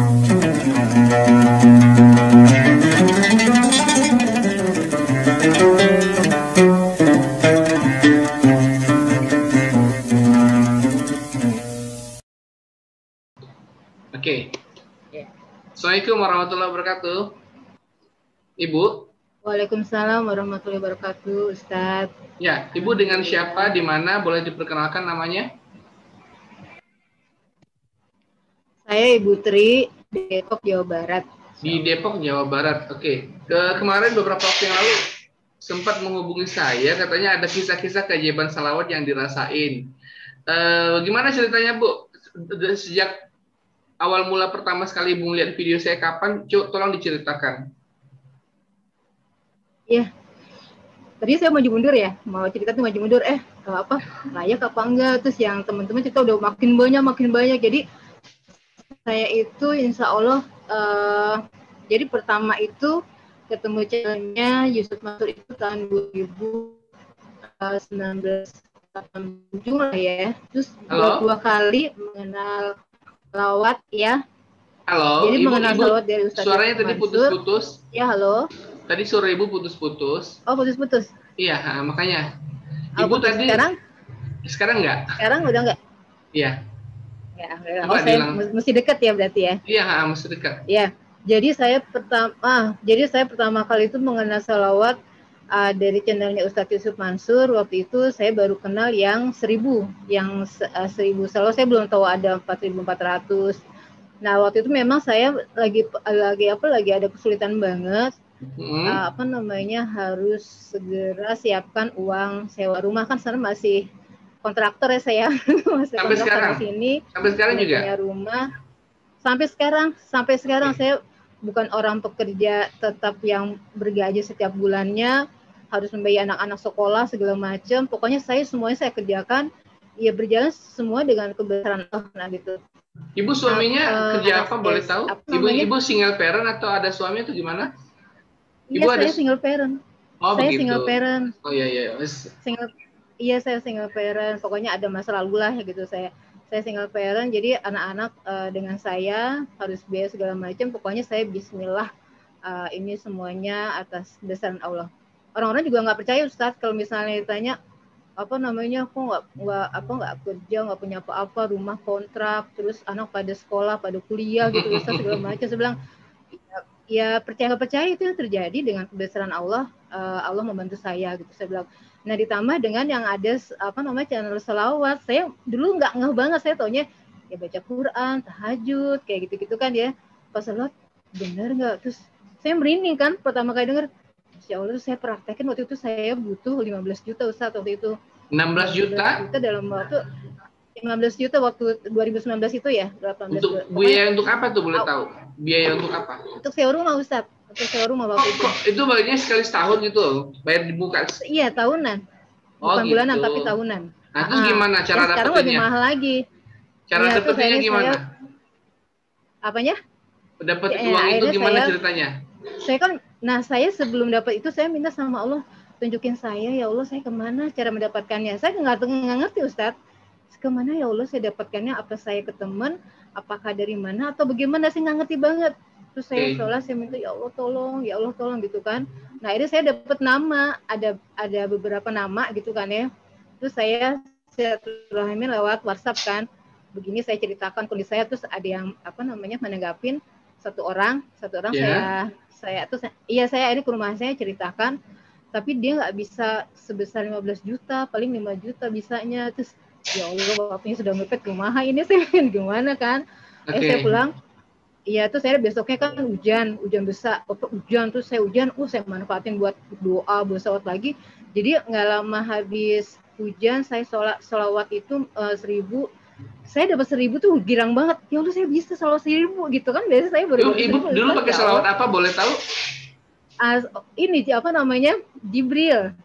Oke. Assalamualaikum warahmatullahi wabarakatuh. Ibu. Waalaikumsalam warahmatullahi wabarakatuh, Ustadz. Ya, Ibu dengan siapa, di mana, boleh diperkenalkan namanya? Saya Ibu Tri, di Depok, Jawa Barat. Di Depok, Jawa Barat. Oke. Kemarin beberapa waktu yang lalu sempat menghubungi saya, katanya ada kisah-kisah keajaiban salawat yang dirasain. Gimana ceritanya, Bu? Sejak awal mula pertama sekali Ibu melihat video saya kapan? Tolong diceritakan. Iya. Tadi saya maju mundur ya, mau cerita tuh maju mundur, layak apa enggak, terus yang teman-teman cerita udah makin banyak, jadi saya itu insya Allah, jadi pertama itu ketemu channelnya Yusuf Mansur itu tahun 2019 lah ya, terus dua kali mengenal salawat ya. Halo, jadi Ibu, mengenal salawat dari Ustaz suaranya tadi putus-putus. Ya, halo. Tadi suara Ibu putus-putus. Oh, putus-putus. Iya, makanya. Ibu tadi. Sekarang enggak? Sekarang udah enggak? Iya. Ya, saya mesti dekat ya berarti ya. Iya, mesti dekat. Ya. Jadi saya pertama kali itu mengenal salawat dari channelnya Ustadz Yusuf Mansur. Waktu itu saya baru kenal yang 1000, salawat saya belum tahu ada 4400. Nah, waktu itu memang saya lagi ada kesulitan banget. Harus segera siapkan uang sewa rumah, kan sekarang masih kontraktor ya saya. Masih sampai sekarang di sini. Sampai sekarang juga punya rumah. Sampai sekarang saya bukan orang pekerja tetap yang bergaji setiap bulannya, harus membayar anak-anak sekolah segala macam. Pokoknya semuanya saya kerjakan. Ya berjalan semua dengan kebesaran Allah gitu. Ibu suaminya kerja apa boleh tahu? Ibu single parent atau ada suami atau gimana? Iya, saya single parent. Oh, saya begitu. Single parent. Oh iya. Saya single parent. Pokoknya ada masa lalu lah gitu saya single parent. Jadi anak-anak dengan saya harus biaya segala macam. Pokoknya saya bismillah, ini semuanya atas besaran Allah. Orang-orang juga nggak percaya Ustadz kalau misalnya ditanya kok nggak kerja, nggak punya apa-apa, rumah kontrak, terus anak pada sekolah, pada kuliah gitu Ustadz segala macam. Saya bilang ya percaya nggak percaya itu yang terjadi dengan kebesaran Allah. Allah membantu saya gitu saya bilang. Nah ditambah dengan yang ada channel selawat, saya dulu nggak ngeh banget, saya taunya ya baca Quran, tahajud kayak gitu kan ya. Pas selawat bener nggak, terus saya merinding kan pertama kali denger. Ya Allah, saya praktekin waktu itu saya butuh 15 juta Ustaz waktu itu. 16 juta? Dalam waktu 15 juta waktu 2019 itu ya. 18 untuk biaya untuk apa tuh boleh tahu? Biaya untuk apa? Untuk sewa rumah Ustaz. Untuk sewa rumah waktu itu. Itu bayarnya sekali setahun gitu? Bayar dibuka? Iya, tahunan. Bukan gitu. Bulanan tapi tahunan. Nah, terus gimana cara dapetinnya? Sekarang lebih mahal lagi. Cara dapetinnya gimana? Apanya? Dapat uang itu gimana ceritanya? Saya sebelum dapat itu saya minta sama Allah, tunjukin saya ya Allah, saya kemana cara mendapatkannya. Saya nggak ngerti Ustadz, kemana ya Allah saya dapatkannya, apa saya ke teman, apakah dari mana atau bagaimana, saya nggak ngerti banget. Terus saya minta ya Allah tolong gitu kan. Nah ini saya dapat nama, ada beberapa nama gitu kan ya. Terus saya silaturahmi lewat WhatsApp kan, begini saya ceritakan kondisi saya, terus ada yang menanggapin satu orang saya ini ke rumah saya ceritakan, tapi dia nggak bisa sebesar 15 juta, paling 5 juta bisanya. Terus ya Allah, bapaknya sudah mepet, kumaha ini saya gimana kan. Saya pulang, terus saya besoknya kan hujan besar, terus saya saya manfaatin buat doa, buat salawat lagi. Jadi nggak lama habis hujan, saya salawat itu 1000. Saya dapat 1000 tuh girang banget. Ya Allah, saya bisa salawat 1000 gitu kan. Biasanya saya baru Ibu dulu pakai salawat apa boleh tahu? Ini Jibril.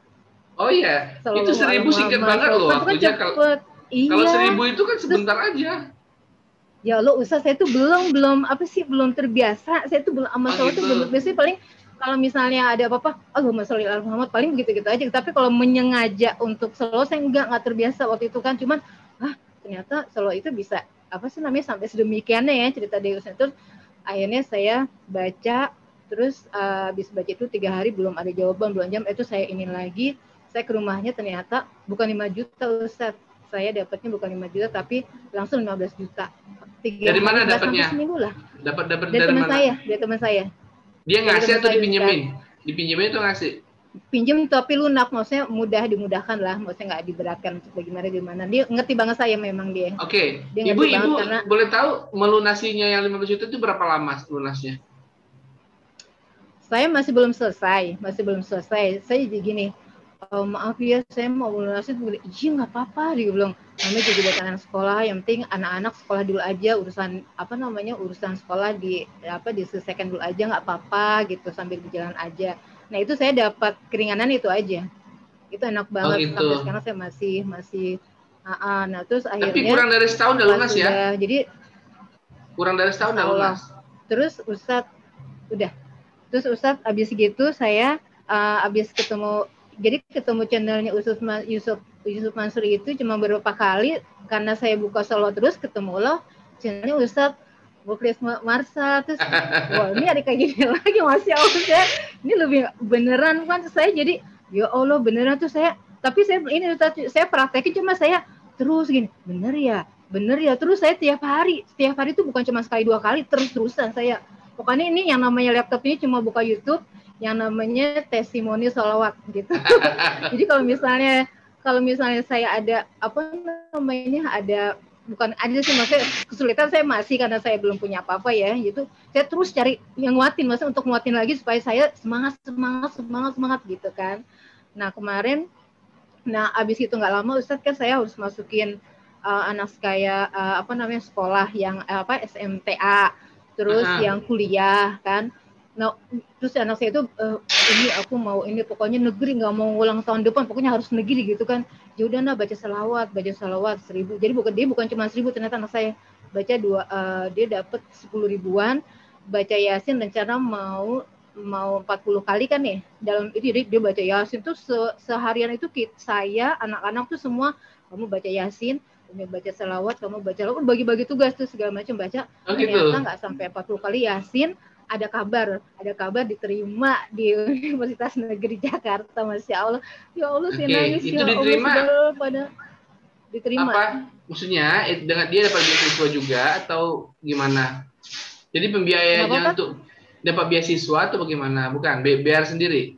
Oh iya, itu 1000 singkat banget loh waktunya. Kalau 1000 itu kan sebentar aja. Ya Allah, Ustaz, saya tuh belum terbiasa. Saya tuh belum amal salawat tuh belum. Biasanya paling kalau misalnya ada apa-apa, Allahumma sholli ala Muhammad, paling begitu-gitu aja. Tapi kalau menyengaja untuk salawat saya nggak terbiasa waktu itu kan. Cuman ternyata salawat itu bisa sampai sedemikiannya ya cerita dari Ustaz. Terus Akhirnya saya baca, terus habis baca itu 3 hari belum ada jawaban, belum jam, itu saya ini lagi, saya ke rumahnya ternyata bukan 5 juta Ustadz, saya dapatnya bukan 5 juta tapi langsung 15 juta. 3 Dari hari mana nggak sampai dapatnya? seminggu lah. Dapat Dari dari teman mana? saya, dari teman saya. Dia Dari ngasih teman atau saya Ustadz. dipinjemin? Dipinjemin atau ngasih? Pinjam tapi lunak, maksudnya dimudahkan lah, maksudnya nggak diberatkan untuk bagaimana gimana. Dia ngerti banget saya memang dia. Oke, Dia Ibu ngerti banget karena boleh tahu melunasinya yang 15 juta itu berapa lama lunasnya? saya masih belum selesai. Saya jadi gini, maaf ya saya mau lunasin, iya nggak apa-apa, dia bilang. Namanya juga buat anak sekolah, yang penting anak-anak sekolah dulu aja, urusan sekolah diselesaikan dulu aja, nggak apa-apa gitu, sambil berjalan aja. Nah itu saya dapat keringanan itu aja. Itu enak Oh banget, gitu. sampai sekarang saya masih nah terus Tapi akhirnya kurang dari setahun udah pas lunas ya? sudah jadi Kurang dari setahun insya udah Allah. lunas. Terus udah terus Ustadz abis gitu saya abis ketemu channelnya Yusuf Mansur itu cuma beberapa kali, karena saya buka solo terus ketemu loh channelnya Ustadz Muklis Marsa, terus wah ini ada kayak gini lagi, Masya Allah, saya ini lebih beneran kan, saya jadi ya Allah beneran tuh saya, tapi saya ini saya praktekin, cuma saya terus gini, bener ya, terus saya setiap hari itu bukan cuma sekali 2 kali, terus-terusan saya. Pokoknya ini yang namanya laptop ini cuma buka YouTube, yang namanya testimoni sholawat gitu. Jadi kalau misalnya saya ada bukan ada sih, maksudnya kesulitan saya masih karena saya belum punya apa-apa ya gitu. Saya terus cari yang nguatin, maksudnya untuk nguatin lagi supaya saya semangat gitu kan. Nah kemarin, abis itu nggak lama Ustadz kan saya harus masukin anak saya sekolah yang SMTA, terus yang kuliah kan. Nah terus anak saya itu ini aku mau ini pokoknya negeri, nggak mau ulang tahun depan, pokoknya harus negeri gitu kan. Ya udah baca salawat 1.000, jadi bukan cuma 1.000, ternyata anak saya baca dia dapat 10 ribuan, baca Yasin rencana mau 40 kali kan nih dalam itu, jadi dia baca Yasin tuh seharian itu saya anak-anak tuh semua, kamu baca Yasin, kamu baca selawat, kamu baca bagi-bagi tugas tuh segala macam baca. Oh Ternyata gitu. nggak sampai 40 kali Yasin ada kabar diterima di Universitas Negeri Jakarta, Masya Allah. Ya Allah saya Oke, nangis, itu ya Allah, diterima sudah pada diterima. apa? Maksudnya dengan dia dapat beasiswa juga atau gimana? Jadi Kenapa pembiayanya Tat? untuk dapat beasiswa atau bagaimana? Bukan, biar sendiri.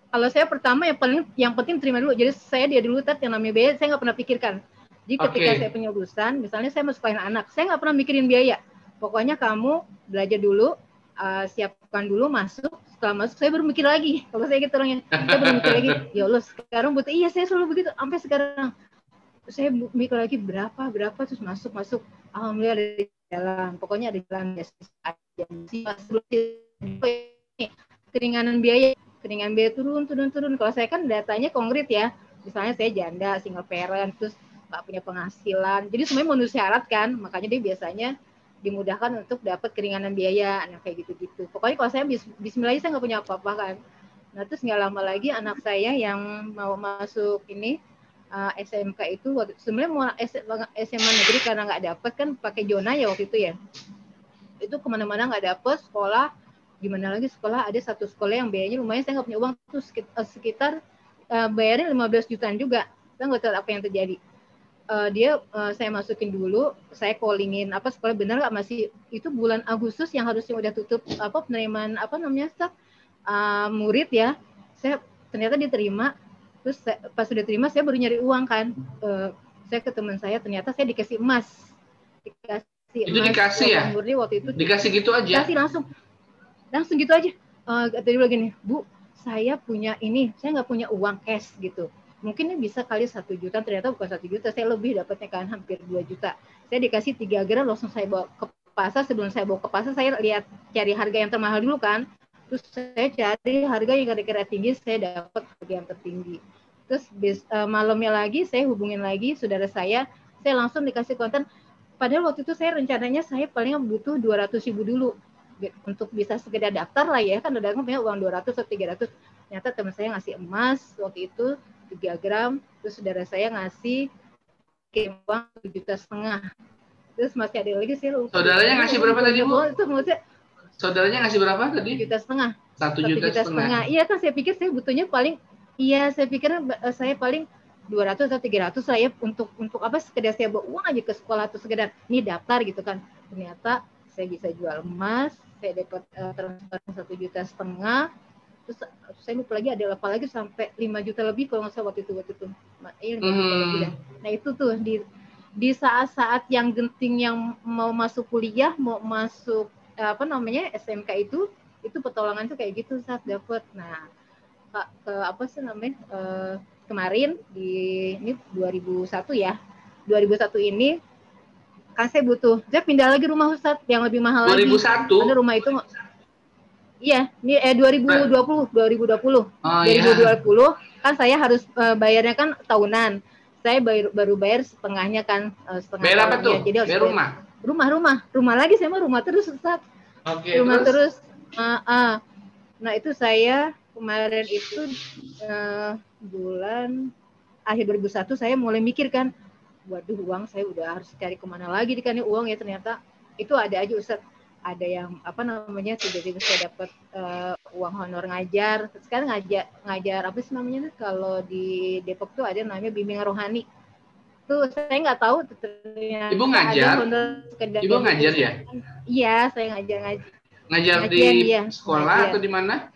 Kalau saya pertama yang penting terima dulu. Jadi saya dia dulu Tat, yang namanya biaya saya nggak pernah pikirkan. Jadi ketika saya Oke. punya urusan, misalnya saya mau sekolahin anak, saya nggak pernah mikirin biaya. Pokoknya kamu belajar dulu, siapkan dulu masuk. Setelah masuk saya baru mikir lagi. Kalau saya gitu orangnya, saya baru mikir lagi. Ya Allah sekarang butuh. Iya saya selalu begitu sampai sekarang. Saya mikir lagi berapa terus masuk. Alhamdulillah ada jalan. Pokoknya ada jalan aja. Keringanan biaya turun. Kalau saya kan datanya konkret ya, misalnya saya janda, single parent, terus nggak punya penghasilan, jadi semuanya memenuhi syarat kan, makanya dia biasanya dimudahkan untuk dapat keringanan biaya, nah kayak gitu-gitu. Pokoknya kalau saya Bismillah saya nggak punya apa-apa kan. Nah terus nggak lama lagi anak saya yang mau masuk ini SMK itu, sebenarnya mau SMA negeri karena nggak dapat kan pakai zona ya waktu itu ya. Itu kemana-mana nggak dapet sekolah, gimana lagi sekolah, ada satu sekolah yang biayanya lumayan, saya nggak punya uang tuh sekitar bayarin 15 jutaan juga. Saya nggak tahu apa yang terjadi. Saya masukin dulu, saya callingin sekolah benar nggak, masih itu bulan Agustus yang harusnya udah tutup penerimaan murid ya. Saya ternyata diterima, terus pas sudah terima saya baru nyari uang kan. Saya ke teman saya, ternyata saya dikasih emas. Itu dikasih ya? Murni waktu itu Dikasih gitu aja? dikasih langsung gitu aja. Tadi bilang gini, Bu, saya nggak punya uang cash gitu. Mungkin ini bisa kali 1 juta, ternyata bukan 1 juta, saya lebih dapatnya kan, hampir 2 juta. Saya dikasih 3 gram, langsung saya bawa ke pasar. Sebelum saya bawa ke pasar, saya lihat cari harga yang termahal dulu kan. Terus saya cari harga yang kira-kira tinggi, saya dapat harga yang tertinggi. Terus malamnya lagi saya hubungin lagi saudara saya langsung dikasih konten. Padahal waktu itu saya rencananya saya paling butuh 200.000 dulu untuk bisa sekedar daftar lah ya, kan udah punya uang 200 atau 300. Ternyata teman saya ngasih emas waktu itu 3 gram, terus saudara saya ngasih kirim uang 1,5 juta. Terus masih ada lagi sih lupa. Saudaranya ngasih berapa tadi, Bu? Itu maksudnya Saudaranya ngasih berapa tadi? 1,5 juta. 1,5 juta. Iya kan saya pikir saya butuhnya paling, iya saya pikir saya paling 200 atau 300 lah ya untuk apa, sekedar saya bawa uang aja ke sekolah atau sekedar nih daftar gitu kan. Ternyata saya bisa jual emas, saya dapat transfer 1,5 juta. Terus saya lupa lagi ada apa lagi sampai 5 juta lebih kalau nggak salah waktu itu. Iya 5 juta lebih dah. Nah itu tuh di saat-saat yang genting, yang mau masuk kuliah, mau masuk apa namanya SMK, itu pertolongan tuh kayak gitu saat dapat. Nah ke apa sih namanya kemarin ini 2001 ya, 2001 ini kan saya pindah lagi rumah Ustadz yang lebih mahal 2001? lagi. Karena rumah itu iya, ini 2020. Oh, 2020 iya. Kan saya harus bayarnya kan tahunan. Saya baru bayar setengahnya kan, setengah bayar apa tuh? Jadi harus bayar rumah lagi. Saya mah rumah terus Ustaz. Oke, Rumah terus? Nah itu saya kemarin itu bulan akhir 2001 saya mulai mikir kan, waduh uang saya udah harus cari kemana lagi kan uang ya. Ternyata itu ada aja Ustaz. Ada yang apa namanya tiba-tiba saya dapat uang honor ngajar. Sekarang ngajar apa sih namanya kalau di Depok tuh ada namanya bimbingan rohani. Tuh saya nggak tahu ternyata Ibu ngajar? ada honor sekedar Ibu ngajar ya? Iya, saya ngajar di sekolah atau di mana?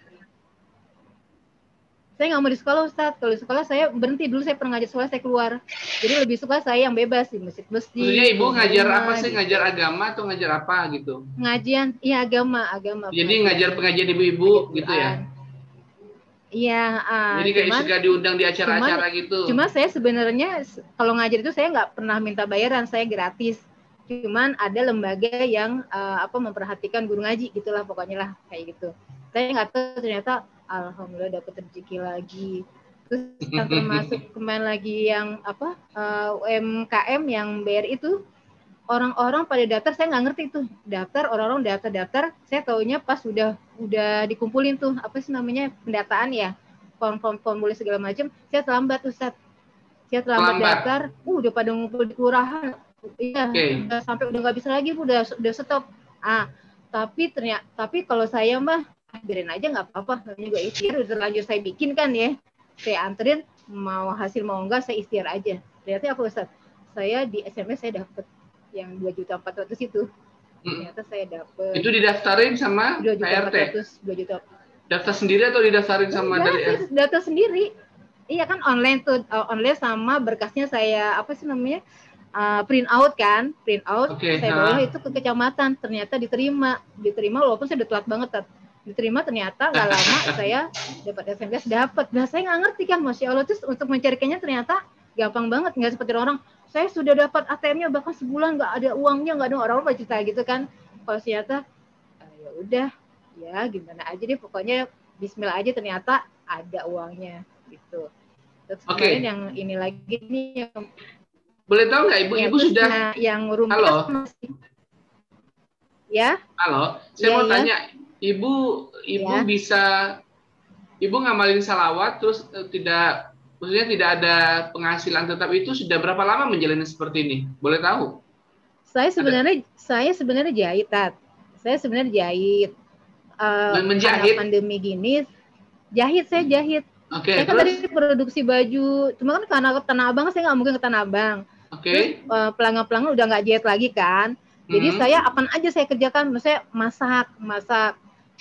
Saya nggak mau di sekolah Ustadz. Kalau di sekolah saya berhenti dulu, saya pernah ngajar sekolah, saya keluar. Jadi lebih suka saya yang bebas di masjid-masjid. Maksudnya ibu ngajar apa sih? Gitu. Ngajar agama atau ngajar apa gitu? Ngajian, iya agama. Jadi ngajar pengajian ibu-ibu gitu ya? Iya. Jadi kayak suka diundang di acara-acara gitu. Cuma saya sebenarnya kalau ngajar itu saya nggak pernah minta bayaran, saya gratis. Cuman ada lembaga yang memperhatikan guru ngaji gitulah pokoknya lah kayak gitu. Saya nggak tahu ternyata alhamdulillah dapat rezeki lagi. Terus yang termasuk kemarin lagi yang UMKM yang bayar itu, orang-orang pada daftar, saya nggak ngerti tuh daftar, orang-orang daftar, saya taunya pas udah dikumpulin tuh apa sih namanya pendataan ya, formulir segala macam, saya terlambat Ustadz. Saya terlambat daftar, udah pada ngumpul di kelurahan, iya, sampai udah nggak bisa lagi, udah stop. Tapi kalau saya mah biarin aja nggak apa-apa, namanya juga ikhtiar, udah terlanjur saya bikin kan ya, saya anterin, mau hasil mau enggak saya ikhtiar aja. Ternyata apa Ustadz, saya di SMS saya dapet yang 2.400.000 itu. Ternyata saya dapet. Itu didaftarin sama PRT? 2.400.000. Daftar sendiri atau didaftarin sama dari daftar sendiri. Iya kan online tuh, online sama berkasnya saya print out kan, saya bawa itu ke kecamatan, ternyata diterima walaupun saya udah telat banget diterima, ternyata nggak lama saya dapat SMS dapat. Nah saya nggak ngerti kan, Masya Allah, terus untuk mencarikannya ternyata gampang banget, nggak seperti orang saya sudah dapat ATM-nya bahkan sebulan nggak ada uangnya, nggak ada orang cerita gitu kan. Kalau ternyata ya udah ya gimana aja deh, pokoknya Bismillah aja, ternyata ada uangnya gitu. Terus kemarin yang ini lagi nih, boleh tahu nggak ibu sudah yang rumah masih ya? Halo, saya mau tanya, ibu bisa ibu ngamalin salawat terus maksudnya tidak ada penghasilan tetap, itu sudah berapa lama menjalani seperti ini? Boleh tahu? Saya sebenarnya jahit, Tat. Saya sebenarnya jahit. Menjahit? Karena pandemi gini, saya jahit. Saya kan tadi produksi baju, cuma kan karena ke Tanah Abang, saya nggak mungkin ke Tanah Abang. Terus pelanggan-pelanggan udah nggak jahit lagi kan. Jadi saya apa aja saya kerjakan, misalnya masak,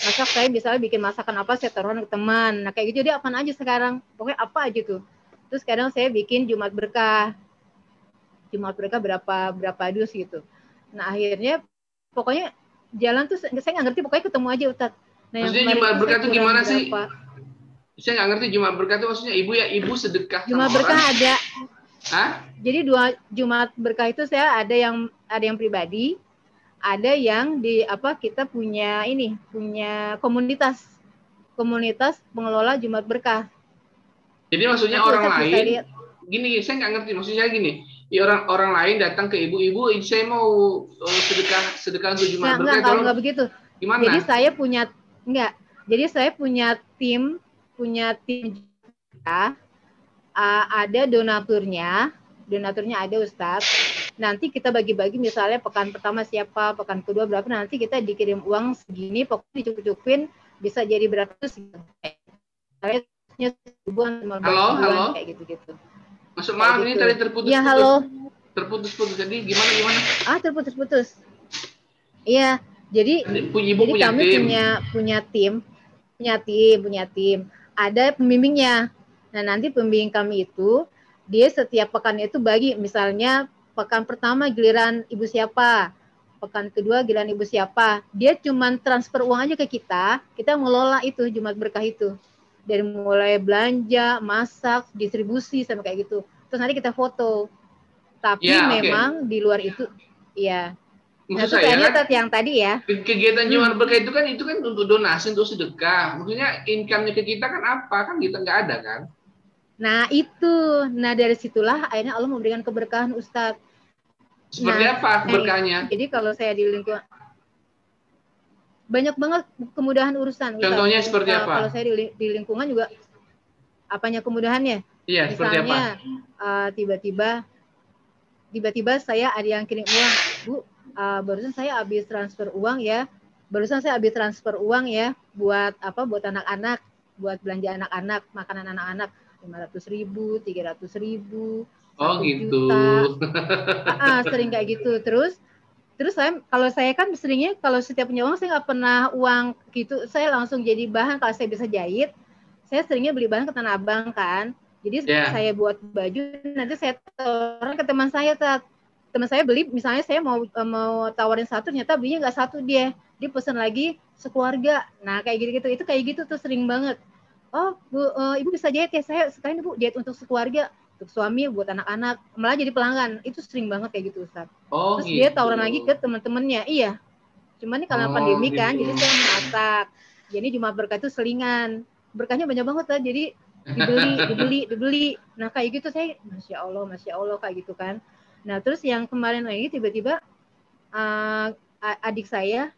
saya misalnya bikin masakan apa, saya taruhan ke teman. Nah kayak gitu, jadi apa aja sekarang, pokoknya apa aja tuh. Terus kadang saya bikin Jumat berkah berapa dus gitu. Nah akhirnya pokoknya jalan tuh saya nggak ngerti, pokoknya ketemu aja Ustadz. Nah, maksudnya Jumat berkah itu gimana sih? Saya nggak ngerti Jumat berkah itu maksudnya ibu sedekah Jumat berkah orang. Ada. Hah? Jadi 2 Jumat berkah itu saya ada yang pribadi, ada yang kita punya komunitas pengelola Jumat berkah. Jadi maksudnya orang lain gini, saya nggak ngerti maksudnya gini, orang lain datang ke ibu, saya mau sedekah untuk Jumat berkah. Enggak begitu. Gimana? Jadi saya punya tim ada donaturnya ada Ustadz. nanti kita bagi-bagi, misalnya pekan pertama siapa, pekan kedua berapa, nanti kita dikirim uang segini, pokoknya dicukup-cukupin bisa jadi berapa ribuan, Halo. kayak gitu-gitu. Masuk maaf gitu. Ini tadi terputus. Ya, halo. Terputus. Jadi gimana? Terputus. Iya, jadi Ibu punya kami tim. punya tim. Ada pembimbingnya. Nah, nanti pembimbing kami itu dia setiap pekan itu bagi, misalnya pekan pertama giliran ibu siapa, pekan kedua giliran ibu siapa. Dia cuma transfer uang aja ke kita mengelola itu Jumat Berkah itu. Dari mulai belanja, masak, distribusi sampai kayak gitu. Terus nanti kita foto. Tapi memang di luar itu, ya. Maksud saya kan yang tadi ya. Kegiatan Jumat Berkah itu kan untuk donasi, untuk sedekah. Maksudnya income-nya ke kita kan apa? Kan kita nggak ada kan? Nah itu, dari situlah akhirnya Allah memberikan keberkahan Ustadz. Seperti apa keberkahannya? Jadi kalau saya di lingkungan, banyak banget kemudahan urusan. Contohnya seperti apa? Kalau saya di lingkungan juga, apanya kemudahannya? Iya, seperti apa? Tiba-tiba saya ada yang kirim uang, Bu, barusan saya habis transfer uang ya, buat buat anak-anak, buat belanja anak-anak, makanan anak-anak, 500.000, 300.000, 1 juta. Sering kayak gitu. Terus kalau saya kan seringnya kalau setiap punya uang saya nggak pernah uang gitu, saya langsung jadi bahan. Kalau saya bisa jahit, saya seringnya beli bahan ke Tanah Abang kan. Jadi saya buat baju, nanti saya tawarin ke teman saya. Teman saya beli, misalnya saya mau tawarin satu, ternyata belinya nggak satu, dia pesan lagi sekeluarga. Nah kayak gitu-gitu, itu kayak gitu tuh sering banget. Oh Bu, Ibu bisa jahit ya? Saya sekarang Bu jahit untuk sekeluarga, untuk suami, buat anak-anak, malah jadi pelanggan. Itu sering banget kayak gitu Ustaz. Terus dia tawaran lagi ke teman-temannya. Iya, cuman ini karena pandemi kan, jadi saya masak. Jadi Jumat Berkah itu selingan, berkahnya banyak banget lah. Jadi dibeli. Nah kayak gitu saya, masya Allah kayak gitu kan. Nah terus yang kemarin lagi tiba-tiba adik saya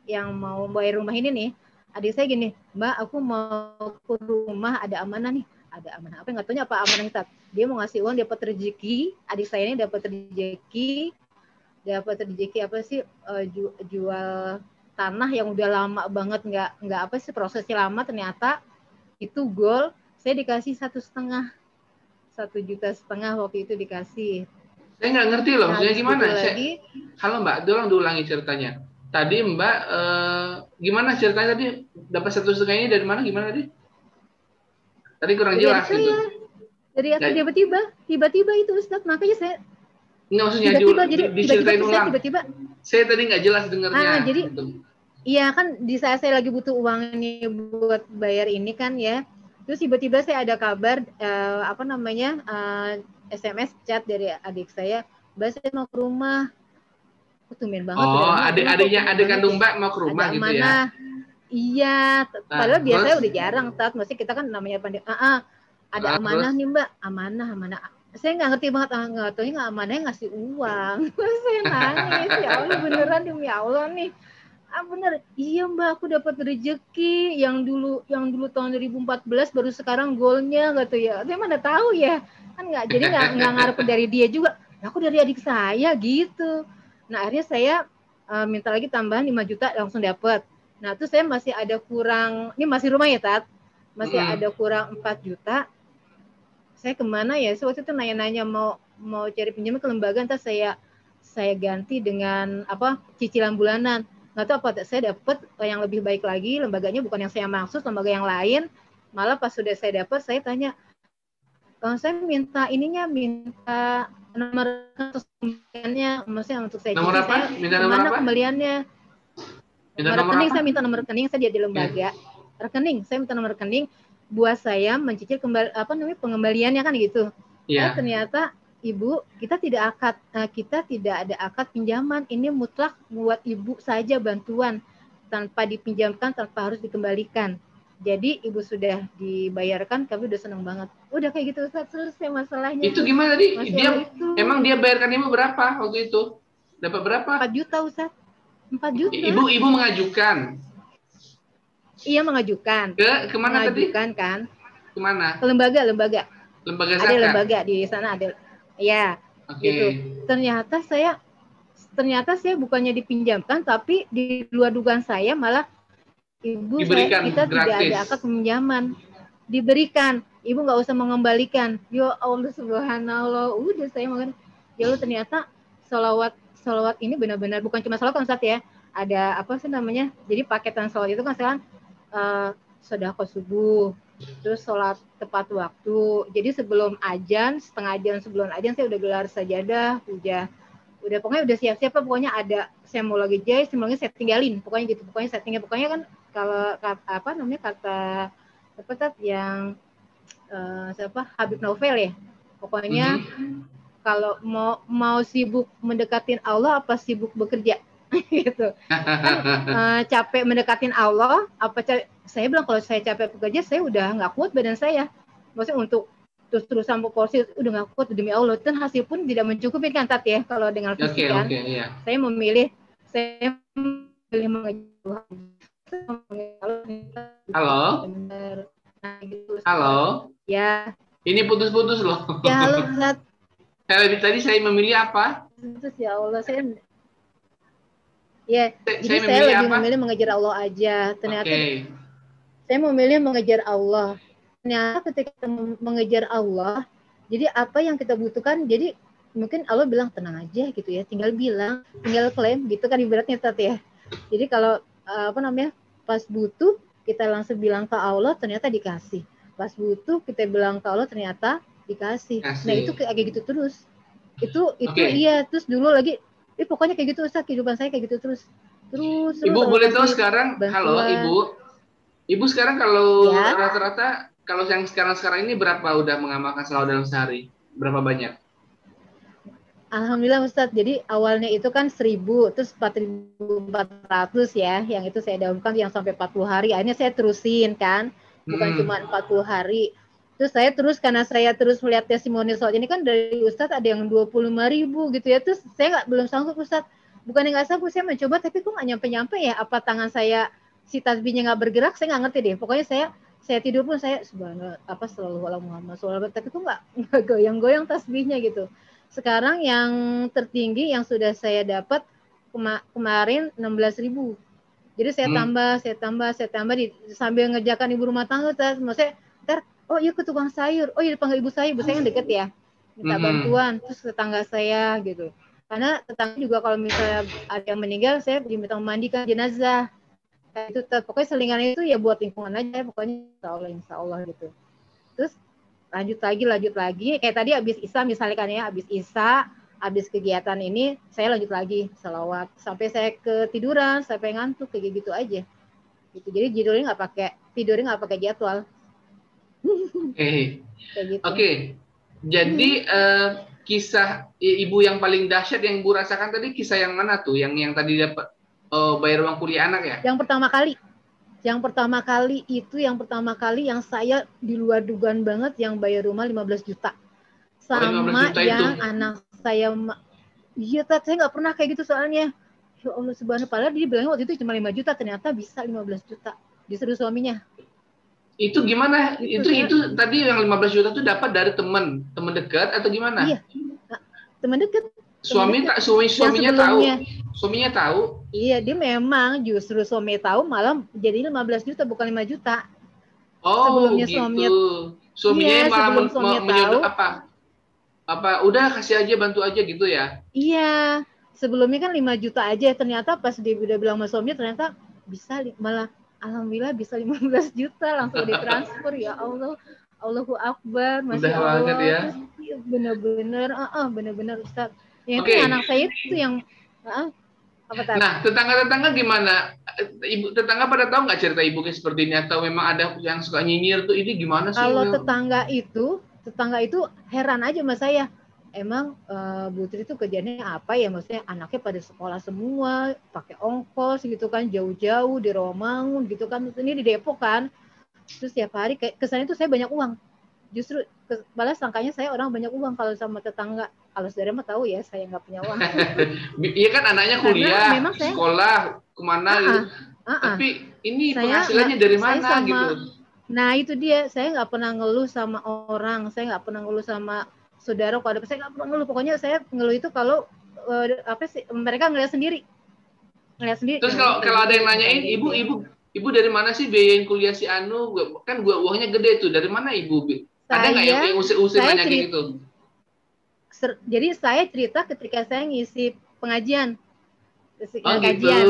yang mau bayar rumah ini nih, adik saya gini, Mbak aku mau ke rumah, ada amanah nih. Ada amanah apa, nggak taunya apa amanah kita. Dia mau ngasih uang, dapat rezeki. Adik saya ini dapat rezeki apa sih, jual tanah yang udah lama banget, nggak apa sih, prosesnya lama, ternyata itu goal. Saya dikasih 1,5 juta waktu itu dikasih. Saya nggak ngerti loh, maksudnya gimana? Halo Mbak, tolong diulangi ceritanya. Tadi Mbak, gimana ceritanya tadi? Dapat 1,5 ini dari mana? Gimana tadi? Tadi kurang jelas gitu. Dari aku tiba-tiba itu Ustaz, makanya saya. Nggak, maksudnya diceritain ulang. Saya tadi nggak jelas dengarnya. Jadi, iya kan di saat saya lagi butuh uang ini buat bayar ini kan ya. Terus tiba-tiba saya ada kabar, SMS chat dari adik saya, Mbak saya mau ke rumah. Tumben banget. Oh, adik kandung Mbak mau ke rumah gitu ya? Iya, padahal biasanya udah jarang, maksudnya kita kan namanya pandemi. Ada amanah nih Mbak, amanah. Saya nggak ngerti banget, nggak tahu nggak amanahnya ngasih uang. Saya nangis, ya Allah beneran demi Allah nih. Bener, iya Mbak aku dapat rezeki yang dulu tahun 2014 baru sekarang goalnya, nggak tahu ya. Saya mana tahu ya, kan nggak, jadi nggak ngarep dari dia juga. Aku dari adik saya gitu. Nah akhirnya saya minta lagi tambahan 5 juta langsung dapat. Nah terus saya masih ada kurang, ini masih rumah ya Tat, masih ada kurang 4 juta. Saya kemana ya? Saya waktu itu nanya-nanya mau cari pinjaman ke lembaga, entar saya ganti dengan cicilan bulanan. Nggak tahu apa, saya dapat yang lebih baik lagi, lembaganya bukan yang saya maksud, lembaga yang lain. Malah pas sudah saya dapat, saya tanya, saya minta nomor kembaliannya, maksudnya untuk saya nomor apa? Mana kembaliannya? Nomor rekening, saya minta nomor rekening, saya di lembaga. Rekening, saya minta nomor rekening buat saya mencicil pengembaliannya kan gitu. Ternyata Ibu, kita tidak ada akad pinjaman. Ini mutlak buat Ibu saja bantuan, tanpa dipinjamkan, tanpa harus dikembalikan. Jadi Ibu sudah dibayarkan, kami udah senang banget. Udah kayak gitu, selesai masalahnya. Itu gimana tadi? Emang dia bayarkan Ibu berapa waktu itu? Dapat berapa? 4 juta Ustaz. 4 juta. Ibu mengajukan? Iya mengajukan. Kemana tadi? Mengajukan kan? Kemana? Ke lembaga. Lembaga zakat? Ada lembaga di sana ada. Ya, Oke. gitu. Ternyata saya bukannya dipinjamkan, tapi di luar dugaan saya malah Diberikan kita tidak ada gratis. akad peminjaman, diberikan, ibu nggak usah mengembalikan. Ya Allah subhanallah, udah saya makan. Ya Allah, ternyata salawat ini benar-benar bukan cuma salawat kan Ustaz ya, ada apa sih namanya, jadi paketan salawat itu kan sekarang sedekah subuh, terus sholat tepat waktu. Jadi sebelum ajan, setengah jam sebelum ajan saya udah gelar sajadah, udah pokoknya udah siap-siap, pokoknya ada saya mau lagi jahit, semuanya saya tinggalin, pokoknya gitu, pokoknya settingnya, pokoknya kan kalau apa namanya kata apa yang siapa Habib Novel ya, pokoknya kalau mau sibuk mendekatin Allah apa sibuk bekerja gitu kan, capek mendekatin Allah apa saya bilang kalau saya capek bekerja saya udah nggak kuat badan saya, maksudnya untuk terus-terusan porsi udah nggak kuat demi Allah, dan hasil pun tidak mencukupi kan Tat ya, kalau dengan fisik kan. Iya. Saya memilih mengejar Tuhan. Halo? Nah, gitu, Halo? ya. Ini putus-putus loh. Ya halo Ustaz. Tadi saya memilih apa? Terus ya Allah, ya, jadi Saya saya lebih apa? memilih mengejar Allah aja. Ternyata saya memilih mengejar Allah. Ternyata ketika kita mengejar Allah, jadi apa yang kita butuhkan, jadi mungkin Allah bilang tenang aja gitu ya, tinggal bilang, tinggal klaim gitu kan ibaratnya Tat ya. Jadi kalau apa namanya, pas butuh kita langsung bilang ke Allah, ternyata dikasih. Pas butuh kita bilang ke Allah, ternyata dikasih. Nah itu kayak gitu terus. Itu iya, terus dulu lagi pokoknya kayak gitu Ustaz, kehidupan saya kayak gitu terus. Ibu boleh tahu sekarang, halo Ibu sekarang kalau rata-rata kalau yang sekarang ini berapa udah mengamalkan selawat dalam sehari? Berapa banyak? Alhamdulillah Ustadz, jadi awalnya itu kan 1000, terus 4.400 ya, yang itu saya daunkan yang sampai 40 hari, akhirnya saya terusin kan, bukan cuma 40 hari. Terus saya karena saya terus melihat testimoni soal ini kan dari Ustadz ada yang 25.000 gitu ya, terus saya belum sanggup Ustadz, bukannya nggak sanggup, saya mencoba tapi kok nggak nyampe-nyampe ya, apa tangan saya si tasbihnya nggak bergerak, saya nggak ngerti deh, pokoknya saya tidur pun saya subhanallah apa selalu Allah Muhammad SAW, tapi kok nggak goyang-goyang tasbihnya gitu. Sekarang yang tertinggi yang sudah saya dapat kemarin 16.000. Jadi saya tambah sambil ngerjakan ibu rumah tangga, maksudnya oh iya ke tukang sayur, oh iya dipanggil ibu saya yang deket ya, minta bantuan, terus tetangga saya gitu. Karena tetangga juga kalau misalnya ada yang meninggal, saya diminta memandikan jenazah. Itu pokoknya selingan itu ya buat lingkungan aja, pokoknya insya Allah gitu. Terus lanjut lagi kayak tadi habis Isya misalnya kan ya, habis kegiatan ini saya lanjut lagi selawat sampai saya ketiduran, sampai ngantuk kayak gitu aja gitu. Jadi tidurnya nggak pakai jadwal. Oke. Jadi kisah ibu yang paling dahsyat yang ibu rasakan tadi kisah yang mana tuh, yang tadi dapat bayar uang kuliah anak ya? Yang pertama kali yang saya di luar dugaan banget, yang bayar rumah 15 juta. Sama 15 juta yang itu. Anak saya, iya Tat, saya nggak pernah kayak gitu soalnya. Ya Allah subhanallah, padahal dia bilangnya waktu itu cuma 5 juta, ternyata bisa 15 juta. Disuruh suaminya. Itu gimana? Itu tadi yang 15 juta itu dapat dari teman dekat atau gimana? Iya, teman dekat. Suaminya tahu. Suaminya tahu. Iya, dia memang justru suami tahu malah jadi 15 juta bukan 5 juta. Oh, sebelumnya gitu. Suaminya malah menyodok apa? Udah kasih aja, bantu aja gitu ya. Iya. Sebelumnya kan 5 juta aja, ternyata pas dia udah bilang sama suaminya ternyata bisa malah alhamdulillah bisa 15 juta langsung ditransfer. Ya Allah. Allahu Akbar, Masya Allah. Ya. Bener-bener Ustaz. Yang anak saya itu yang Nah, tetangga-tetangga gimana? Ibu tetangga pada tahu nggak cerita ibu kayak seperti ini, atau memang ada yang suka nyinyir tuh, ini gimana sih? Kalau tetangga itu heran aja sama saya. Emang Bu Tri itu kerjanya apa ya? Maksudnya anaknya pada sekolah semua, pakai ongkos gitu kan, jauh-jauh di Rawamangun gitu kan. Ini di Depok kan. Terus tiap hari kesannya itu saya banyak uang. Justru malah sangkanya saya orang banyak uang kalau sama tetangga. Kalau saudara mah tahu ya saya nggak punya uang. Iya kan anaknya kuliah, sekolah, kemana gitu. Tapi ini penghasilannya dari mana gitu. Nah itu dia, saya nggak pernah ngeluh sama orang, saya nggak pernah ngeluh sama saudara kalau ada saya nggak pernah ngeluh. Pokoknya saya ngeluh itu kalau mereka ngeliat sendiri. Terus kalau ada yang nanyain, ibu dari mana sih biayain kuliah si Anu? Kan uangnya gede tuh. Dari mana ibu? Ada nggak yang usir nanya kayak gitu? Jadi saya cerita ketika saya ngisi pengajian, kajian.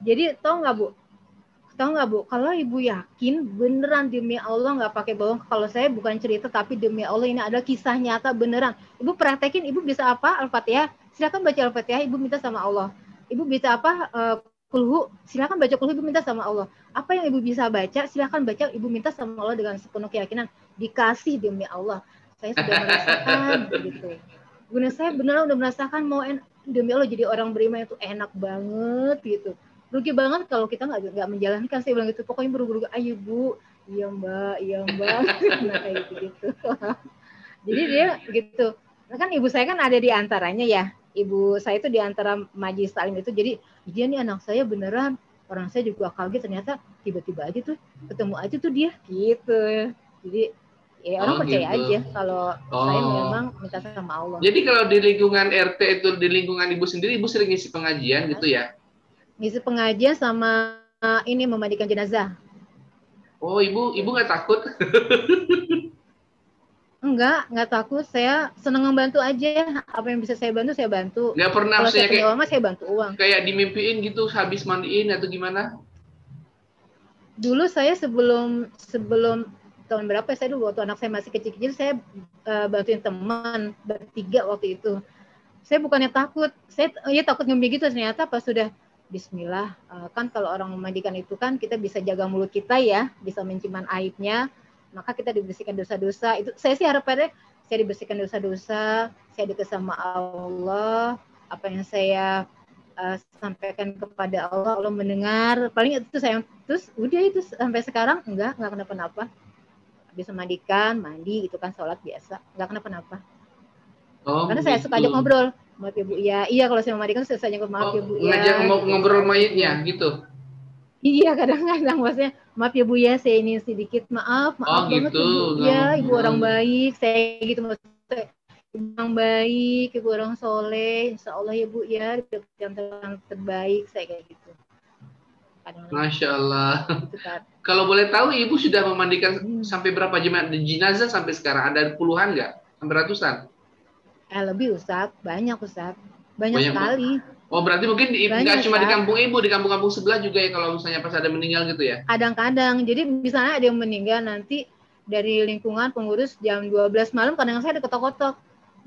Jadi tahu nggak Bu, kalau ibu yakin beneran demi Allah nggak pakai bohong, kalau saya bukan cerita tapi demi Allah ini ada kisah nyata beneran. Ibu praktekin, ibu bisa apa? Al-Fatihah, silakan baca Al-Fatihah, ibu minta sama Allah. Ibu bisa apa? Kulhu, silakan baca kulhu, ibu minta sama Allah. Apa yang ibu bisa baca, silakan baca, ibu minta sama Allah dengan sepenuh keyakinan, dikasih demi Allah. Saya sudah merasakan gitu. Guna saya beneran udah merasakan mau demi Allah jadi orang beriman itu enak banget gitu. Rugi banget kalau kita nggak menjalankan. Saya bilang gitu, pokoknya buru-buru, ayo Bu, iya mbak, nah kayak gitu. Jadi dia gitu, kan ibu saya kan ada di antaranya ya, ibu saya itu di antara majelis taklim itu, jadi dia nih anak saya beneran, orang saya juga kaget ternyata tiba-tiba aja tuh ketemu aja tuh dia gitu. Jadi ya orang percaya gitu aja kalau saya memang minta sama Allah. Jadi kalau di lingkungan RT itu, di lingkungan ibu sendiri, ibu sering ngisi pengajian gitu ya? Ngisi pengajian sama ini memandikan jenazah. Oh, ibu nggak takut? Enggak takut. Saya senang membantu aja. Apa yang bisa saya bantu, saya bantu. Nggak pernah kalau saya punya uang, saya bantu uang. Kayak dimimpiin gitu, habis mandiin atau gimana? Dulu saya sebelum tahun berapa saya dulu, waktu anak saya masih kecil-kecil, saya bantuin teman bertiga waktu itu. Saya bukannya takut, saya takut ngombe gitu, ternyata pas sudah Bismillah, kan kalau orang memandikan itu kan kita bisa jaga mulut kita ya, bisa mencium aibnya, maka kita dibersihkan dosa-dosa. Itu saya sih harapannya saya dibersihkan dosa-dosa, saya dekat sama Allah, apa yang saya sampaikan kepada Allah, Allah mendengar. Paling itu saya, terus udah itu sampai sekarang enggak kenapa-napa. Habis memandikan, mandi gitu kan, sholat biasa, enggak kenapa-napa. Karena saya suka ajak ngobrol. Maaf ya Bu, iya kalau saya memandikan saya ajak maaf ya Bu ya. Ngajak ngobrol mayitnya gitu. Iya kadang-kadang maksudnya maaf ya Bu ya, saya ini sedikit maaf banget gitu. ya Bu ya, ibu orang baik, saya gitu maksudnya, ibu orang baik, ibu orang soleh, insya Allah ya Bu ya, yang terbaik, saya kayak gitu. Masya Allah. Kalau boleh tahu ibu sudah memandikan sampai berapa jenazah sampai sekarang? Ada puluhan nggak? Sampai ratusan? Lebih Ustadz, banyak Ustadz, banyak sekali. Oh berarti mungkin nggak cuma di kampung ibu, di kampung-kampung sebelah juga ya kalau misalnya pas ada meninggal gitu ya? Kadang-kadang, jadi misalnya ada yang meninggal nanti dari lingkungan pengurus jam 12 malam kadang saya ada ketok-ketok,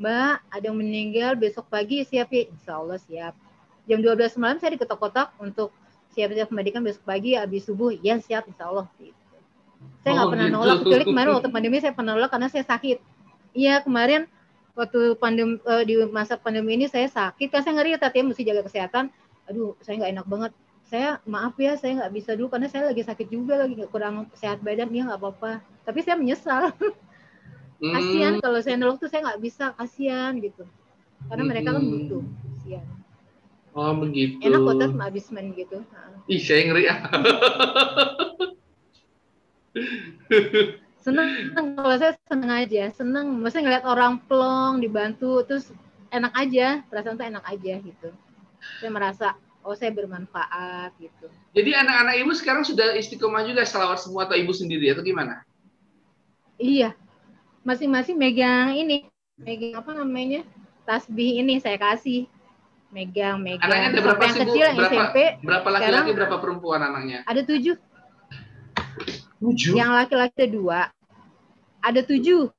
Mbak ada yang meninggal besok pagi siap ya? Insya Allah siap. Jam 12 malam saya diketok-ketok untuk siap-siap pemandikan besok pagi habis subuh, ya siap Insya Allah. Gitu. Saya nggak pernah nolak, kecuali kemarin waktu pandemi saya pernah nolak karena saya sakit. Iya kemarin waktu pandemi, di masa pandemi ini saya sakit, kan saya ngeri ya Tati, mesti jaga kesehatan. Aduh, saya nggak enak banget. Saya maaf ya, saya nggak bisa dulu karena saya lagi sakit juga, lagi kurang sehat badan, ya nggak apa-apa. Tapi saya menyesal. Kasihan kalau saya nolak tuh saya nggak bisa, kasihan gitu. Karena mereka kan butuh, kasihan. Oh begitu. Enak kok Tat, abismen gitu. Ih, saya ngeri ya. Senang, kalau saya senang aja, senang, maksudnya ngeliat orang plong dibantu, terus enak aja, perasaan tuh enak aja gitu. Saya merasa, oh saya bermanfaat gitu. Jadi anak-anak ibu sekarang sudah istiqomah juga selawat semua atau ibu sendiri atau gimana? Iya, masing-masing megang ini, megang apa namanya, tasbih ini saya kasih, megang. Anaknya ada berapa sih Bu? Berapa laki-laki, berapa perempuan anaknya? Ada 7. 7? Yang laki-laki ada 2. Ada 7.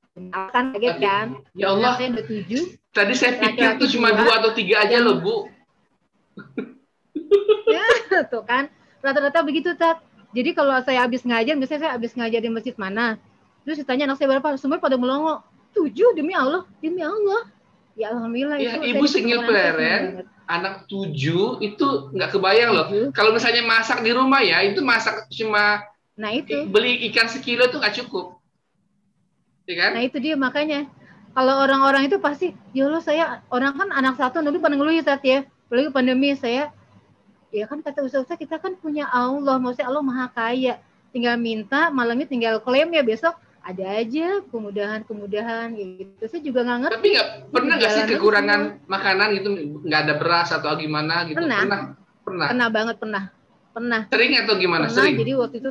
Kan kaget kan? Ya Allah. Saya ada 7. Tadi saya pikir tuh cuma 2 atau 3 aja loh Bu. Ya, tuh kan. Rata-rata begitu, Tat. Jadi kalau saya habis ngajar, misalnya saya habis ngajar di masjid mana, terus ditanya anak saya berapa, semua pada melongo. 7 demi Allah, demi Allah. Ya Alhamdulillah. Ya, ibu single parent, anak 7 itu nggak kebayang loh. Kalau misalnya masak di rumah ya, itu masak cuma beli ikan sekilo itu nggak cukup. Ya kan? Nah itu dia makanya. Kalau orang-orang itu pasti, ya Allah saya, orang kan anak satu, dulu pada ngeluh ya, ya. Apalagi pandemi saya, ya kan kata Ustaz kita kan punya Allah, maksudnya Allah maha kaya. Tinggal minta, malamnya tinggal klaim ya besok, ada aja kemudahan gitu. Saya juga nggak ngerti. Tapi pernah nggak sih kekurangan makanan gitu, nggak ada beras atau gimana gitu? Pernah banget, pernah. Sering atau gimana? Pernah. Sering. Jadi waktu itu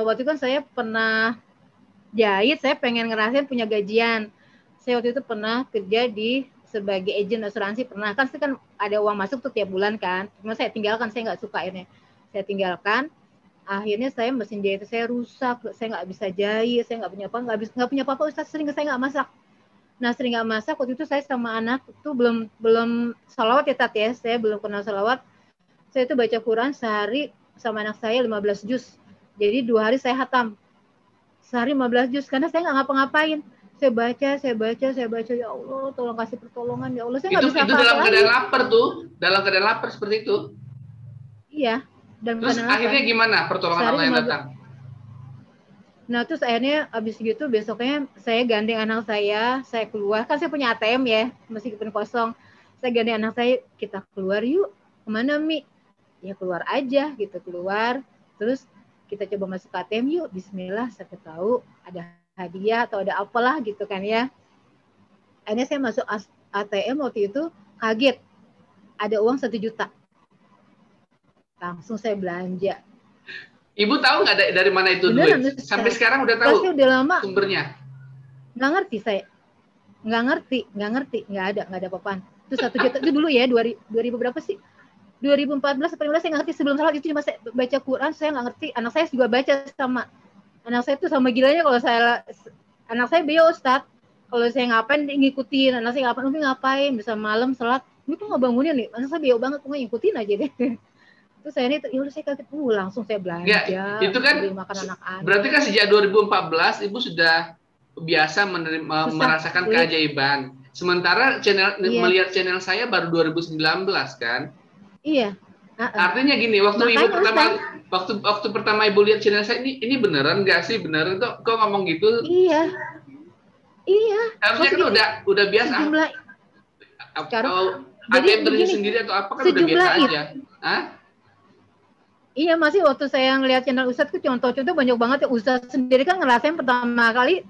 waktu itu kan saya pernah jahit, saya pengen ngerasain punya gajian. Saya waktu itu pernah kerja sebagai agen asuransi, pernah kan ada uang masuk tuh tiap bulan kan. Cuma saya tinggalkan, saya nggak suka akhirnya. Saya tinggalkan. Akhirnya saya mesin jahit saya rusak, saya nggak bisa jahit, saya nggak punya apa-apa. Ustaz, sering saya nggak masak. Nah, sering nggak masak, waktu itu saya sama anak itu belum salawat ya Tat ya, saya belum kenal salawat. Saya itu baca Quran sehari sama anak saya 15 juz. Jadi 2 hari saya hatam. Sehari 15 juz karena saya nggak ngapa-ngapain. Saya baca, ya Allah, tolong kasih pertolongan, ya Allah. Saya nggak bisa apa-apa. Itu dalam keadaan lapar tuh, dalam keadaan lapar seperti itu. Iya. Dan terus akhirnya gimana pertolongan Allah yang datang? Nah, terus akhirnya abis gitu besoknya saya gandeng anak saya keluar. Kan saya punya ATM ya, meskipun kosong. Saya gandeng anak saya, kita keluar yuk. Kemana, Mi? Ya keluar aja gitu, keluar. Terus kita coba masuk ke ATM yuk, bismillah, siapa tahu ada hadiah atau ada apalah gitu kan ya. Akhirnya saya masuk ATM waktu itu, kaget. Ada uang 1 juta. Langsung saya belanja. Ibu tahu nggak dari mana itu duit? Sampai sekarang udah tahu udah lama sumbernya? Nggak ngerti saya. Nggak ngerti. Nggak ada apa-apaan. Itu 1 juta itu dulu ya, 2000 berapa sih? 2014 atau 2015 saya nggak ngerti. Sebelum salat itu cuma saya baca Quran, saya nggak ngerti. Anak saya juga baca sama. Anak saya tuh sama gilanya kalau anak saya beliau Ustadz. Kalau saya ngapain ngikutin, anak saya ngapain, bisa malam salat, ini tuh nggak bangunin nih. Anak saya beliau banget, pokoknya ngikutin aja deh. Terus saya ini, ya udah saya kaget, langsung saya belanja. Ya, itu kan makan anak-anak. Berarti kan sejak 2014 Ibu sudah biasa merasakan keajaiban. Sementara melihat channel saya baru 2019 kan? Iya. Artinya gini, waktu pertama Ibu lihat channel saya ini beneran nggak sih? Beneran kok ngomong gitu? Iya. Harusnya kan udah biasa. Ada yang beli sendiri atau apa kan udah biasa aja. Hah? Iya, masih waktu saya ngelihat channel Ustadz tuh contoh-contoh banyak banget ya. Ustadz sendiri kan ngerasain pertama kali,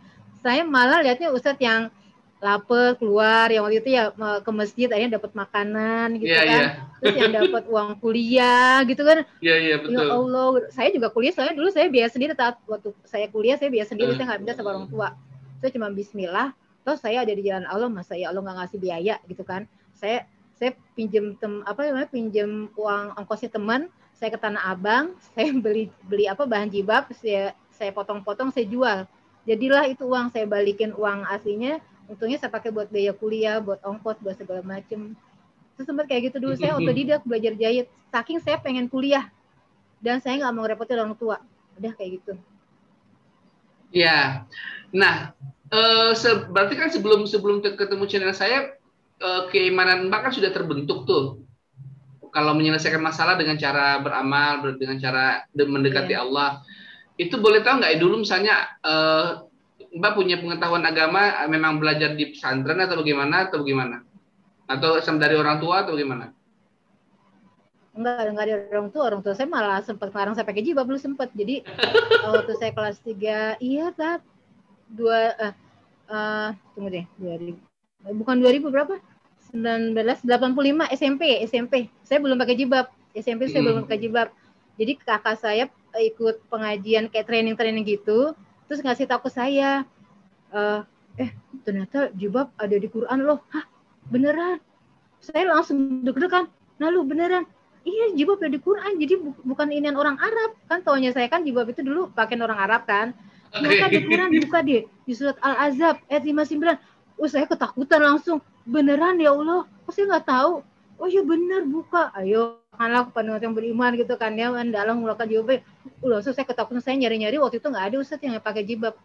saya malah lihatnya Ustadz yang lapar keluar, yang waktu itu ya ke masjid akhirnya dapat makanan gitu kan. Terus yang dapat uang kuliah gitu kan. Iya, betul. Ya Allah, saya juga kuliah, soalnya dulu saya biaya sendiri. Waktu saya kuliah saya biaya sendiri, saya nggak minta sama orang tua. Saya cuma bismillah, terus saya ada di jalan Allah, masa ya Allah nggak ngasih biaya gitu kan. Saya pinjem pinjem uang ongkosnya teman, saya ke Tanah Abang, saya beli bahan jilbab, saya potong-potong, saya jual. Jadilah itu uang, saya balikin uang aslinya, untungnya saya pakai buat biaya kuliah, buat ongkos, buat segala macem. Terus sempat kayak gitu dulu, saya otodidak belajar jahit, saking saya pengen kuliah, dan saya nggak mau repotin orang tua, udah kayak gitu. Ya, nah, berarti kan sebelum ketemu channel saya, keimanan Mbak kan sudah terbentuk tuh. Kalau menyelesaikan masalah dengan cara beramal, dengan cara mendekati Allah, itu boleh tahu nggak dulu misalnya Mbak punya pengetahuan agama, memang belajar di pesantren atau bagaimana? Atau dari orang tua atau bagaimana? Enggak dari orang tua saya malah sempat ngelarang saya pakai jilbab, belum sempat. Jadi waktu saya kelas 3, tunggu deh, 2000, bukan 2000 berapa? 1985 SMP. Saya belum pakai jilbab. SMP saya belum pakai jilbab. Jadi kakak saya ikut pengajian kayak training gitu, terus ngasih tahu ke saya, ternyata jilbab ada di Quran loh. Hah, beneran? Saya langsung deg-degan. Nah lu beneran? Iya, jilbab ada di Quran. Jadi bukan inian orang Arab. Kan taunya saya kan jilbab itu dulu pakaian orang Arab kan. Ternyata di Quran, buka deh di surat Al-Ahzab ayat 59. Saya ketakutan langsung. Beneran ya Allah? Kok saya nggak tahu? Oh iya bener, buka. Ayo, anak penuh yang beriman gitu kan ya, dalam melakukan jilbab. Langsung saya ketakutan, saya nyari-nyari, waktu itu nggak ada Ustadz yang pakai jilbab.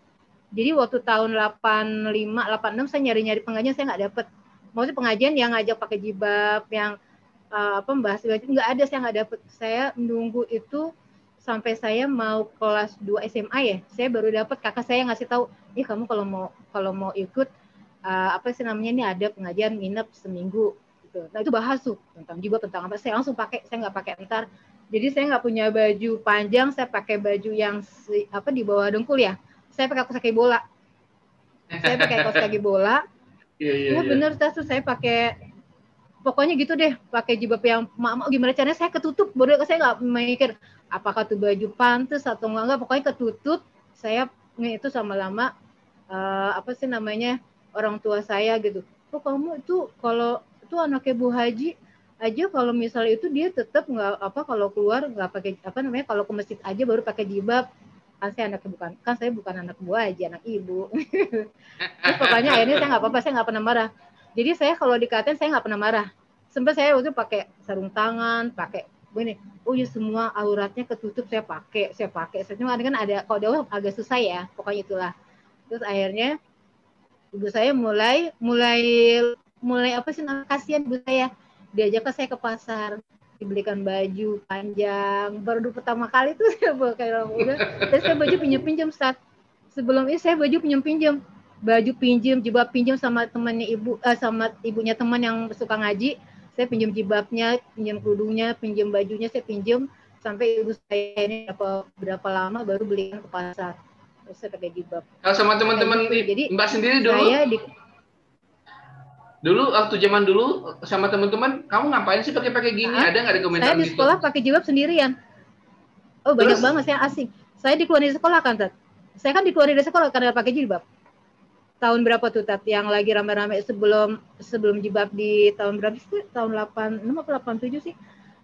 Jadi waktu tahun 85, 86 saya nyari-nyari pengajian, saya nggak dapet. Maksudnya pengajian yang ngajak pakai jilbab, yang membahas jilbab, nggak ada, saya nggak dapet. Saya menunggu itu sampai saya mau kelas 2 SMA ya, saya baru dapat, kakak saya ngasih tahu, kamu kalau mau ikut ini ada pengajian nginep seminggu gitu. Nah itu bahas tuh tentang jilbab, tentang apa, saya langsung pakai, saya nggak pakai entar. Jadi saya nggak punya baju panjang, saya pakai baju yang di bawah dengkul ya. Saya pakai kaos kaki bola. Saya pakai kaos kaki bola. Iya. Bener, tuh saya pakai, pokoknya gitu deh, pakai jilbab yang mak gimana caranya saya ketutup. Baru saya nggak mikir apakah tuh baju pantas atau enggak, pokoknya ketutup. Saya itu sama lama orang tua saya gitu. Oh kamu itu kalau itu anaknya Bu Haji aja, kalau misalnya itu dia tetap nggak kalau keluar nggak pakai kalau ke masjid aja baru pakai jilbab. Kan saya bukan anak Bu Haji, anak ibu. Terus pokoknya akhirnya saya nggak apa-apa, saya nggak pernah marah. Jadi saya kalau dikatain saya nggak pernah marah. Sampai saya waktu pakai sarung tangan, pakai begini. Oh ya semua auratnya ketutup saya pakai. Cuma kan ada kalau dakwah agak susah ya, pokoknya itulah. Terus akhirnya ibu saya mulai kasihan ibu saya, diajak saya ke pasar, dibelikan baju panjang. Baru pertama kali tuh saya pakai orang muda, terus saya baju pinjam saat sebelum ini saya baju pinjam jilbab pinjam sama temannya sama ibunya teman yang suka ngaji. Saya pinjam jilbabnya, pinjam kerudungnya, pinjam bajunya, saya pinjam sampai ibu saya ini berapa lama baru belikan ke pasar. Terus saya pakai jilbab. Kalau sama teman-teman Jadi Mbak sendiri dulu, dulu waktu zaman dulu sama teman-teman, kamu ngapain sih pakai gini? Ada nggak di komentar? Saya di sekolah pakai jilbab sendirian. Oh banyak banget, saya asing. Saya dikeluarin dari sekolah kan, Tat. Saya kan dikeluarin dari sekolah karena pakai jilbab. Tahun berapa tuh, Tat? Yang lagi rame-rame sebelum jilbab di tahun berapa sih? Tahun 86 atau 87 sih?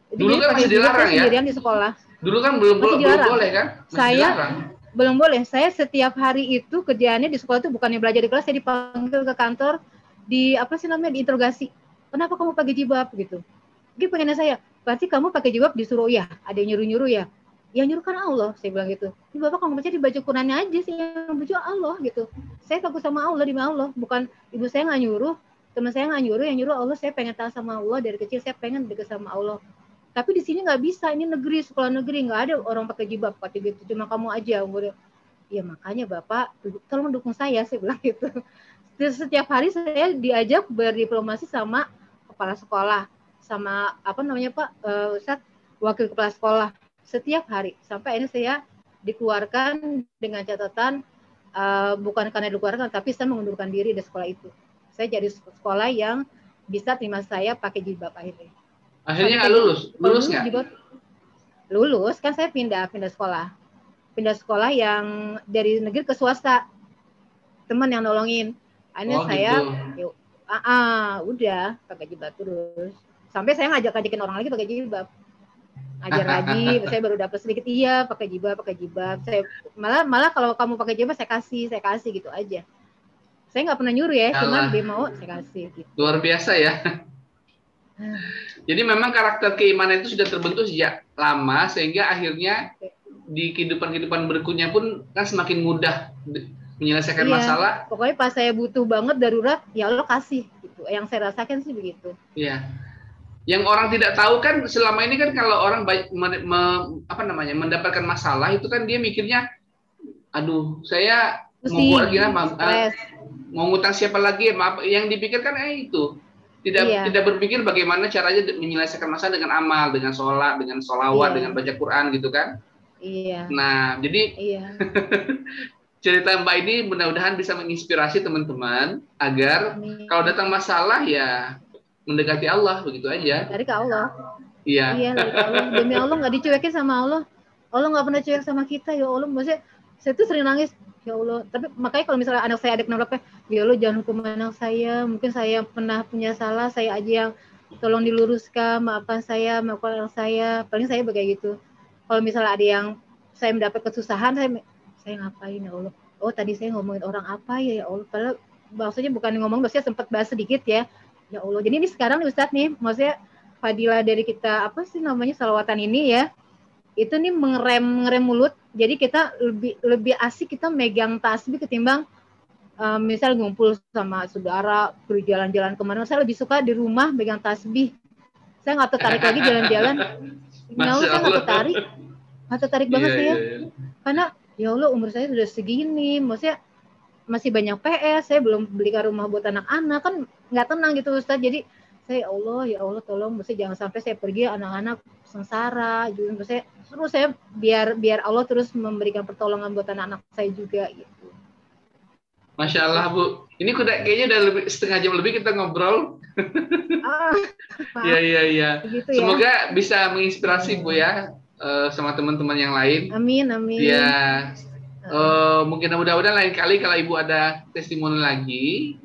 Dulu kan masih dilarang ya? Sendirian di sekolah. Dulu kan belum boleh kan? Belum boleh. Saya setiap hari itu kerjaannya di sekolah itu bukannya belajar di kelas, saya dipanggil ke kantor, diinterogasi. Kenapa kamu pakai jilbab gitu? Dia pengennya saya, berarti kamu pakai jilbab disuruh ya? Ada yang nyuruh-nyuruh ya? Yang nyuruh kan Allah, saya bilang gitu. Ini Bapak kalau baca dibaca Qurannya aja sih, yang baca Allah gitu. Saya takut sama Allah, demi Allah. Bukan ibu saya nggak nyuruh, teman saya nggak nyuruh, yang nyuruh Allah. Saya pengen tahu sama Allah dari kecil, saya pengen dekat sama Allah. Tapi di sini nggak bisa, ini negeri, sekolah negeri, nggak ada orang pakai jilbab pakai gitu, cuma kamu aja. Ya makanya Bapak tolong dukung saya bilang gitu. Setiap hari saya diajak berdiplomasi sama kepala sekolah, sama Pak Ustadz, wakil kepala sekolah, setiap hari sampai ini saya dikeluarkan dengan catatan bukan karena dikeluarkan, tapi saya mengundurkan diri dari sekolah itu. Saya jadi sekolah yang bisa terima saya pakai jilbab akhirnya. Akhirnya nggak lulus nggak? Lulus kan, saya pindah sekolah yang dari negeri ke swasta, teman yang nolongin. Akhirnya saya gitu. Udah pakai jilbab terus. Sampai saya ngajakin orang lagi pakai jilbab. Ajar lagi, saya baru dapat sedikit pakai jilbab. Saya malah kalau kamu pakai jilbab saya kasih gitu aja. Saya nggak pernah nyuruh ya, cuma dia mau saya kasih gitu. Luar biasa ya. Jadi memang karakter keimanan itu sudah terbentuk sejak lama, sehingga akhirnya di kehidupan berikutnya pun kan semakin mudah menyelesaikan masalah. Pokoknya pas saya butuh banget darurat, ya Allah kasih gitu. Yang saya rasakan sih begitu. Iya. Yang orang tidak tahu kan selama ini kan kalau orang mendapatkan masalah itu kan dia mikirnya, aduh saya mau buat gimana, mau ngutang siapa lagi, yang dipikirkan itu. Tidak berpikir bagaimana caranya menyelesaikan masalah dengan amal, dengan sholat, dengan sholawat, dengan baca Quran gitu kan. Iya. Nah, jadi cerita Mbak ini mudah-mudahan bisa menginspirasi teman-teman agar kalau datang masalah ya mendekati Allah, begitu aja. Dari ke Allah. Iya. Iya, Allah. Demi Allah nggak dicuekin sama Allah. Allah nggak pernah cuek sama kita, ya Allah. Maksudnya saya tuh sering nangis, ya Allah. Tapi makanya kalau misalnya anak saya ada kenapa, ya Allah jangan hukum anak saya. Mungkin saya pernah punya salah, saya aja yang tolong diluruskan, maafkan saya, maafkan anak saya. Paling saya begitu gitu. Kalau misalnya ada yang saya mendapat kesusahan, saya ngapain ya Allah? Oh tadi saya ngomongin orang apa ya Allah? Padahal maksudnya bukan ngomong, maksudnya sempat bahas sedikit ya. Ya Allah. Jadi ini sekarang nih Ustadz nih, maksudnya fadilah dari kita salawatan ini ya. Itu nih mengerem mulut. Jadi kita lebih asik kita megang tasbih ketimbang misal ngumpul sama saudara, pergi jalan-jalan kemana. Saya lebih suka di rumah megang tasbih. Saya nggak tertarik lagi jalan-jalan. Ya Allah, saya nggak tertarik banget saya. Karena ya Allah umur saya sudah segini, maksudnya masih banyak PR, saya belum belikan rumah buat anak-anak, kan nggak tenang gitu Ustaz. Jadi saya ya Allah tolong, mesti jangan sampai saya pergi anak-anak sengsara juga. Saya biar Allah terus memberikan pertolongan buat anak-anak saya juga gitu. Masya Allah Bu, ini kayaknya udah setengah jam lebih kita ngobrol. Iya. Begitu ya. Semoga bisa menginspirasi Bu ya, sama teman-teman yang lain. Amin. Ya, mungkin mudah-mudahan lain kali kalau Ibu ada testimoni lagi,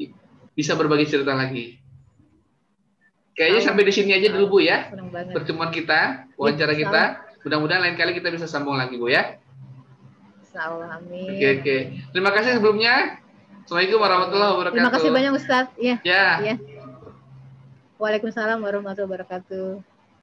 bisa berbagi cerita lagi. Kayaknya sampai di sini aja dulu Bu ya, pertemuan kita, wawancara kita. Mudah-mudahan lain kali kita bisa sambung lagi Bu ya. Amin. Oke. Terima kasih sebelumnya. Assalamualaikum warahmatullahi wabarakatuh. Terima kasih banyak Ustadz. Ya. Waalaikumsalam warahmatullahi wabarakatuh.